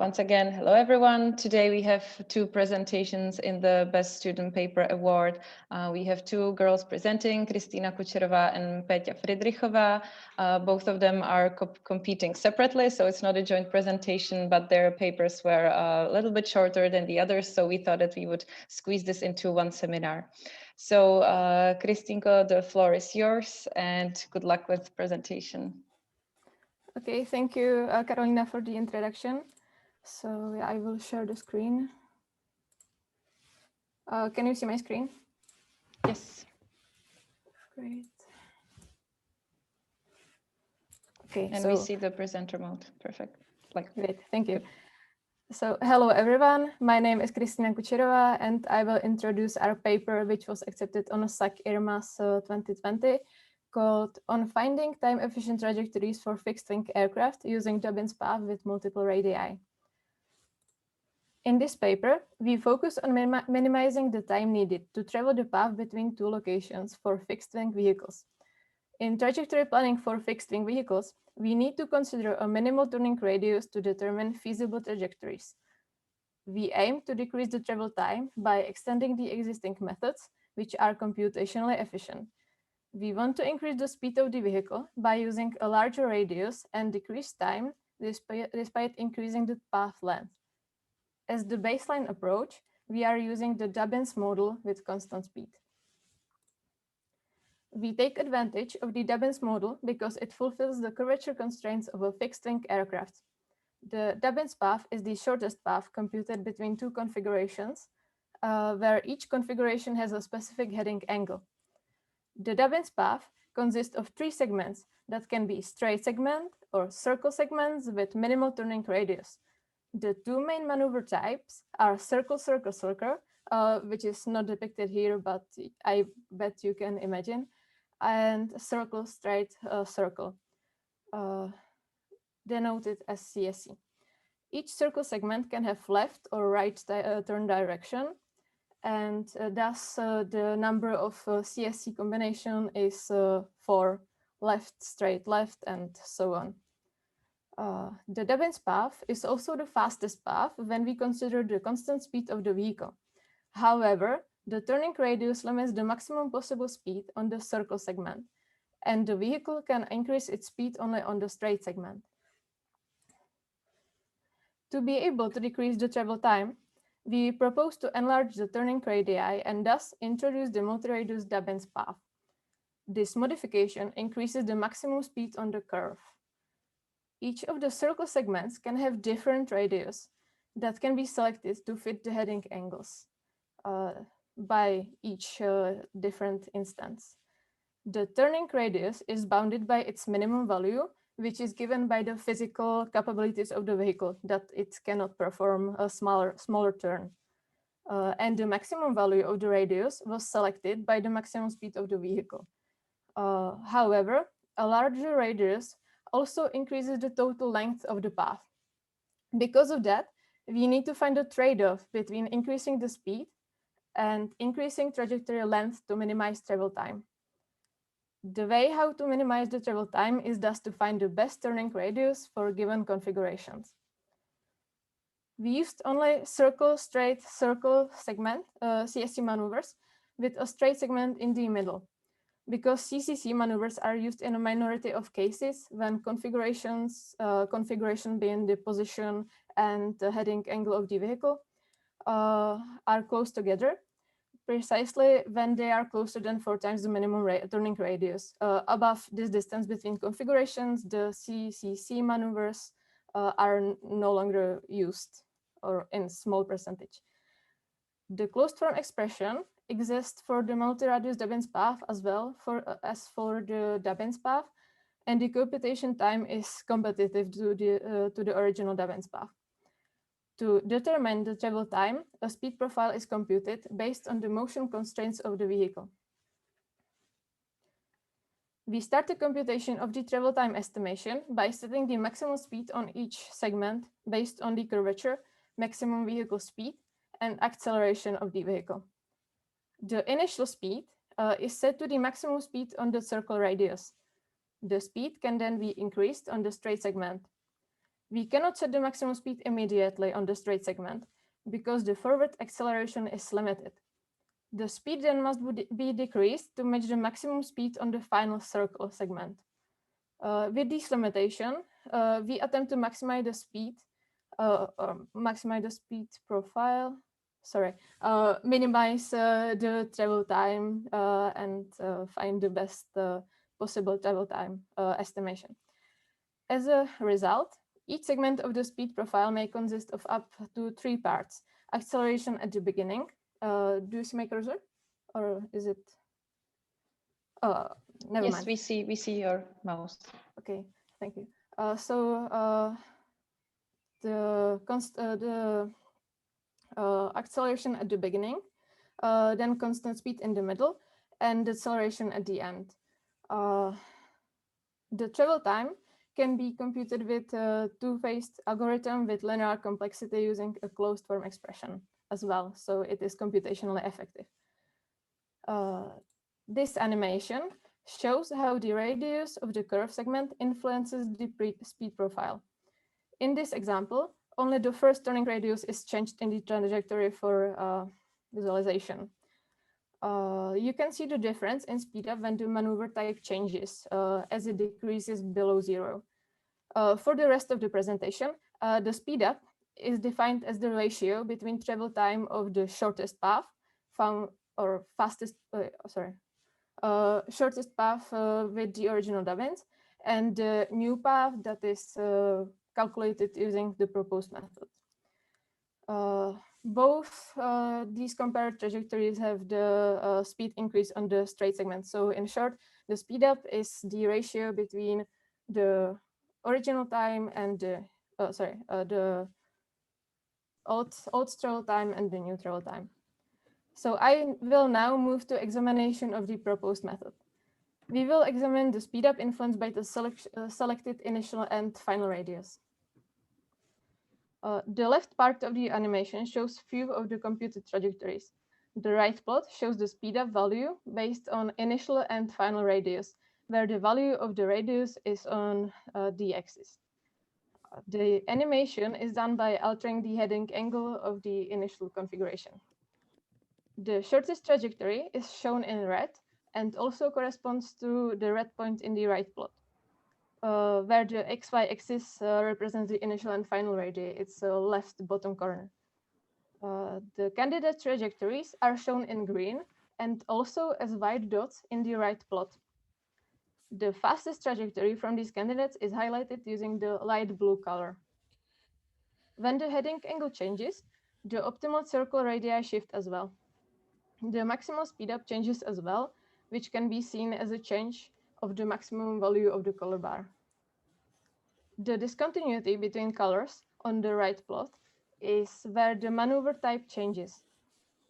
Once again, hello everyone. Today we have two presentations in the Best Student Paper Award. We have two girls presenting, Kristýna Kučerová and Petr Friedrichová. Both of them are competing separately, so it's not a joint presentation, but their papers were a little bit shorter than the others, so we thought that we would squeeze this into one seminar. So Kristýnko, the floor is yours, and good luck with the presentation. Okay, thank you, Carolina, for the introduction. So I will share the screen. Can you see my screen? Yes. Great. Okay, and so we see the presenter mode. Perfect. Great, thank you. So hello everyone, my name is Kristýna Kučerová and I will introduce our paper which was accepted on SAC IRMAS 2020 called On Finding Time-Efficient Trajectories for Fixed-Wing Aircraft Using Dubins Path with Multiple Radii. In this paper, we focus on minimizing the time needed to travel the path between two locations for fixed-wing vehicles. In trajectory planning for fixed-wing vehicles, we need to consider a minimal turning radius to determine feasible trajectories. We aim to decrease the travel time by extending the existing methods, which are computationally efficient. We want to increase the speed of the vehicle by using a larger radius and decrease time despite increasing the path length. As the baseline approach, we are using the Dubins model with constant speed. We take advantage of the Dubins model because it fulfills the curvature constraints of a fixed-wing aircraft. The Dubins path is the shortest path computed between two configurations, where each configuration has a specific heading angle. The Dubins path consists of three segments that can be straight segment or circle segments with minimal turning radius. The two main maneuver types are circle, circle, circle, which is not depicted here, but I bet you can imagine, and circle, straight, circle, denoted as CSC. Each circle segment can have left or right turn direction, and thus the number of CSC combination is 4, left, straight, left, and so on. The Dubins path is also the fastest path when we consider the constant speed of the vehicle. However, the turning radius limits the maximum possible speed on the circle segment, and the vehicle can increase its speed only on the straight segment. To be able to decrease the travel time, we propose to enlarge the turning radii and thus introduce the multi-radius Dubins path. This modification increases the maximum speed on the curve. Each of the circle segments can have different radius that can be selected to fit the heading angles by each different instance. The turning radius is bounded by its minimum value, which is given by the physical capabilities of the vehicle, that it cannot perform a smaller turn. And the maximum value of the radius was selected by the maximum speed of the vehicle. However, a larger radius also increases the total length of the path. Because of that, we need to find a trade-off between increasing the speed and increasing trajectory length to minimize travel time. The way how to minimize the travel time is thus to find the best turning radius for given configurations. We used only circle, straight, circle segment, CSC maneuvers, with a straight segment in the middle, because CCC maneuvers are used in a minority of cases when configuration being the position and the heading angle of the vehicle are close together, precisely when they are closer than 4 times the minimum turning radius. Above this distance between configurations, the CCC maneuvers are no longer used, or in small percentage. The closed form expression exists for the multi-radius Dubins path as well as for the Dubins path, and the computation time is competitive to the original Dubins path. To determine the travel time, a speed profile is computed based on the motion constraints of the vehicle. We start the computation of the travel time estimation by setting the maximum speed on each segment based on the curvature, maximum vehicle speed, and acceleration of the vehicle. The initial speed is set to the maximum speed on the circle radius. The speed can then be increased on the straight segment. We cannot set the maximum speed immediately on the straight segment because the forward acceleration is limited. The speed then must be decreased to match the maximum speed on the final circle segment. With this limitation, we attempt to maximize the speed, profile. Sorry, minimize the travel time and find the best possible travel time estimation. As a result, each segment of the speed profile may consist of up to 3 parts. Acceleration at the beginning. Do you see my cursor? Or is it? Never yes, mind. we see your mouse. Okay, thank you. The acceleration at the beginning, then constant speed in the middle, and the acceleration at the end. The travel time can be computed with a two-phased algorithm with linear complexity using a closed form expression as well, so it is computationally effective. This animation shows how the radius of the curve segment influences the speed profile. In this example, only the first turning radius is changed in the trajectory for visualization. You can see the difference in speed up when the maneuver type changes as it decreases below 0. For the rest of the presentation, the speed up is defined as the ratio between travel time of the shortest path shortest path with the original Dubins and the new path that is calculated using the proposed method. Both these compared trajectories have the speed increase on the straight segment. So in short, the speed up is the ratio between the original time and the old travel time and the new travel time. So I will now move to examination of the proposed method. We will examine the speed up influenced by the selected initial and final radius. The left part of the animation shows few of the computed trajectories. The right plot shows the speed up value based on initial and final radius, where the value of the radius is on the axis. The animation is done by altering the heading angle of the initial configuration. The shortest trajectory is shown in red and also corresponds to the red point in the right plot. Where the XY axis represents the initial and final radii, it's the left bottom corner. The candidate trajectories are shown in green and also as white dots in the right plot. The fastest trajectory from these candidates is highlighted using the light blue color. When the heading angle changes, the optimal circle radii shift as well. The maximal speed up changes as well, which can be seen as a change of the maximum value of the color bar. The discontinuity between colors on the right plot is where the maneuver type changes.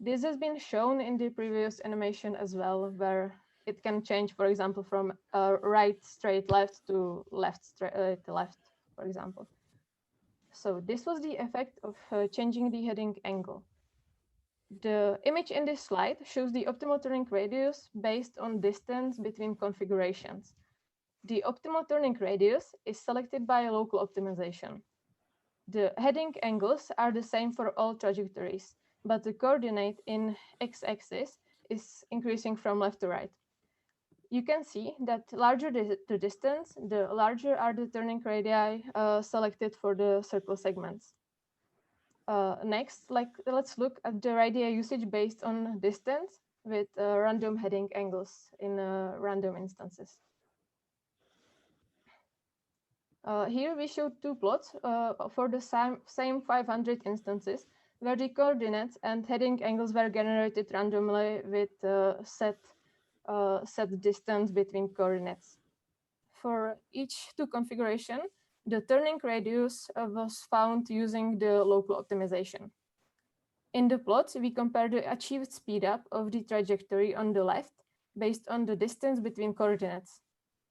This has been shown in the previous animation as well, where it can change, for example, from right straight left to left straight left, for example. So this was the effect of changing the heading angle. The image in this slide shows the optimal turning radius based on distance between configurations. The optimal turning radius is selected by local optimization. The heading angles are the same for all trajectories, but the coordinate in x-axis is increasing from left to right. You can see that larger the distance, the larger are the turning radii selected for the circle segments. Next, let's look at the radii usage based on distance with random heading angles in random instances. Here we show two plots for the same 500 instances where the coordinates and heading angles were generated randomly with set distance between coordinates. For each two configuration, the turning radius was found using the local optimization. In the plot, we compare the achieved speed up of the trajectory on the left based on the distance between coordinates.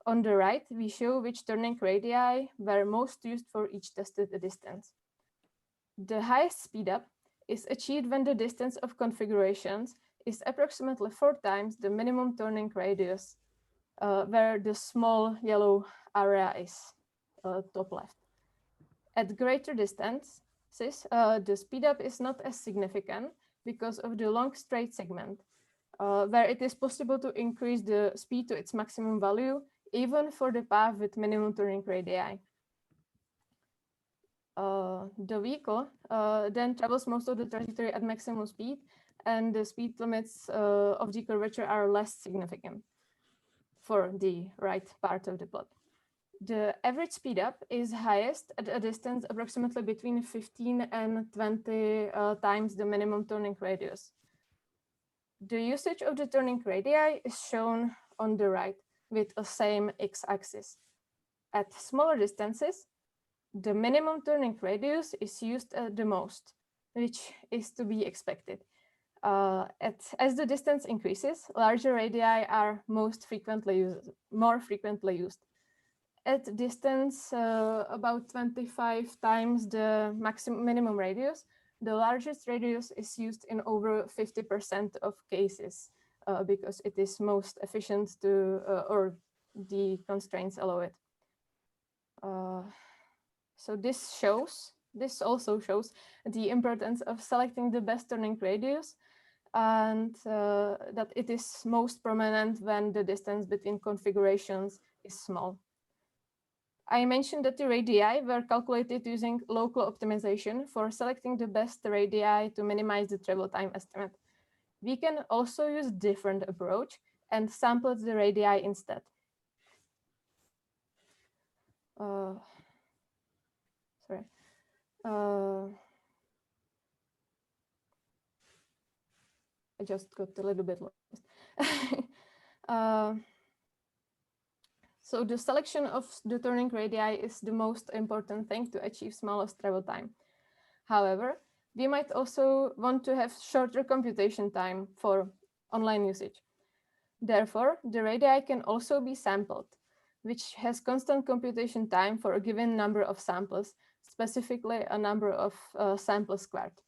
On the right, we show which turning radii were most used for each tested distance. The highest speed up is achieved when the distance of configurations is approximately 4 times the minimum turning radius, where the small yellow area is top left. At greater distances, the speedup is not as significant because of the long straight segment, where it is possible to increase the speed to its maximum value, even for the path with minimum turning radii. The vehicle then travels most of the trajectory at maximum speed, and the speed limits of the curvature are less significant for the right part of the plot. The average speedup is highest at a distance approximately between 15 and 20 times the minimum turning radius. The usage of the turning radii is shown on the right with a same x-axis. At smaller distances, the minimum turning radius is used the most, which is to be expected. As the distance increases, larger radii are more frequently used. At distance about 25 times the minimum radius, the largest radius is used in over 50% of cases because it is most efficient to, or the constraints allow it. So this also shows the importance of selecting the best turning radius, and that it is most prominent when the distance between configurations is small. I mentioned that the radii were calculated using local optimization for selecting the best radii to minimize the travel time estimate. We can also use different approach and sample the radii instead. I just got a little bit lost. So the selection of the turning radii is the most important thing to achieve smallest travel time. However, we might also want to have shorter computation time for online usage. Therefore, the radii can also be sampled, which has constant computation time for a given number of samples, specifically a number of samples squared.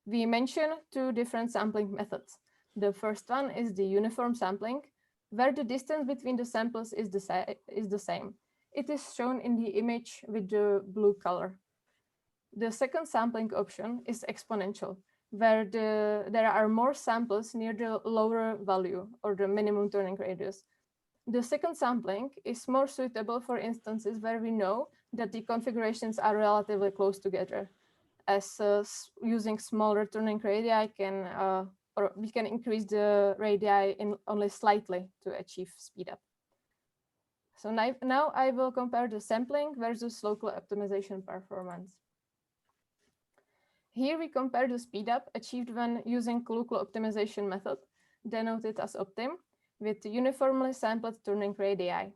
We mention two different sampling methods. The first one is the uniform sampling, where the distance between the samples is the same. It is shown in the image with the blue color. The second sampling option is exponential, where there are more samples near the lower value or the minimum turning radius. The second sampling is more suitable for instances where we know that the configurations are relatively close together, as using smaller turning radii can or we can increase the radii in only slightly to achieve speed up. So now I will compare the sampling versus local optimization performance. Here we compare the speed up achieved when using local optimization method, denoted as optim, with uniformly sampled turning radii.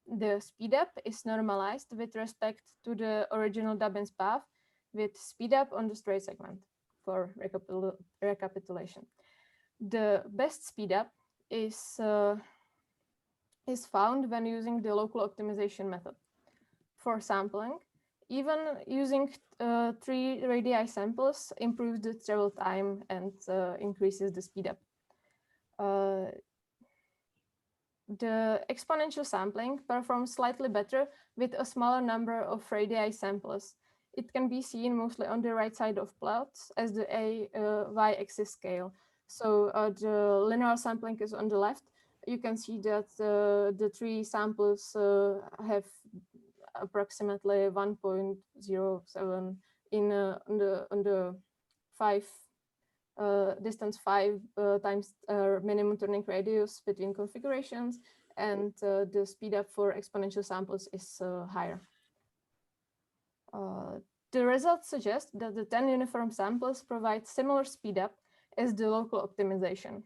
The speed up is normalized with respect to the original Dubins path with speed up on the straight segment for recapitulation. The best speed up is found when using the local optimization method. For sampling, even using 3 radii samples improves the travel time and increases the speed up. The exponential sampling performs slightly better with a smaller number of radii samples. It can be seen mostly on the right side of plots as the y-axis scale. So the linear sampling is on the left. You can see that the 3 samples have approximately 1.07 on the 5 distance 5 times minimum turning radius between configurations, and the speed up for exponential samples is higher. The results suggest that the 10 uniform samples provide similar speed up as the local optimization.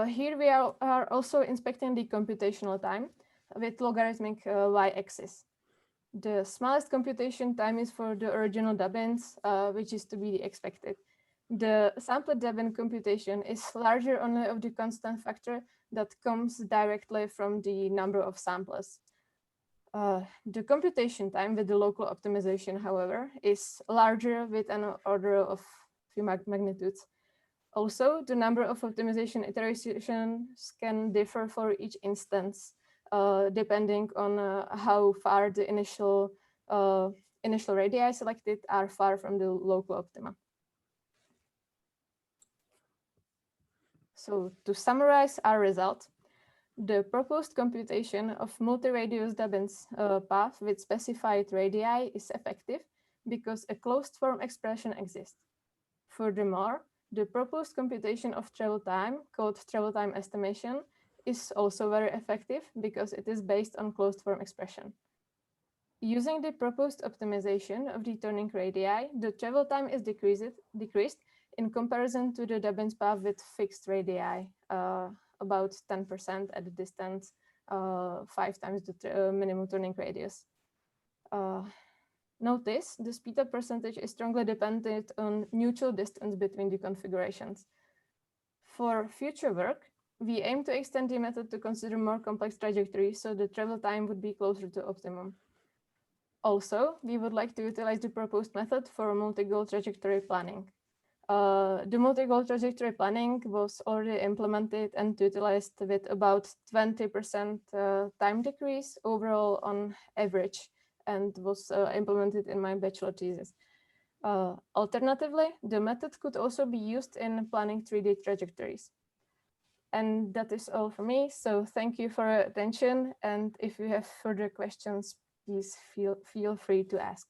Here we are also inspecting the computational time with logarithmic y-axis. The smallest computation time is for the original Dubins, which is to be expected. The sampled Dubin computation is larger only of the constant factor that comes directly from the number of samples. The computation time with the local optimization, however, is larger with an order of few magnitudes. Also, the number of optimization iterations can differ for each instance depending on how far the initial radii selected are far from the local optima. So to summarize our result, the proposed computation of multi-radius Dubins path with specified radii is effective because a closed form expression exists. Furthermore, the proposed computation of travel time, called travel time estimation, is also very effective because it is based on closed form expression. Using the proposed optimization of the turning radii, the travel time is decreased in comparison to the Dubins path with fixed radii, about 10% at a distance 5 times the minimum turning radius. Notice the speed up percentage is strongly dependent on mutual distance between the configurations. For future work, we aim to extend the method to consider more complex trajectories, so the travel time would be closer to optimum. Also, we would like to utilize the proposed method for multi-goal trajectory planning. The multi-goal trajectory planning was already implemented and utilized with about 20% time decrease overall on average, and was implemented in my bachelor thesis. Alternatively, the method could also be used in planning 3D trajectories. And that is all for me. So thank you for your attention. And if you have further questions, please feel free to ask.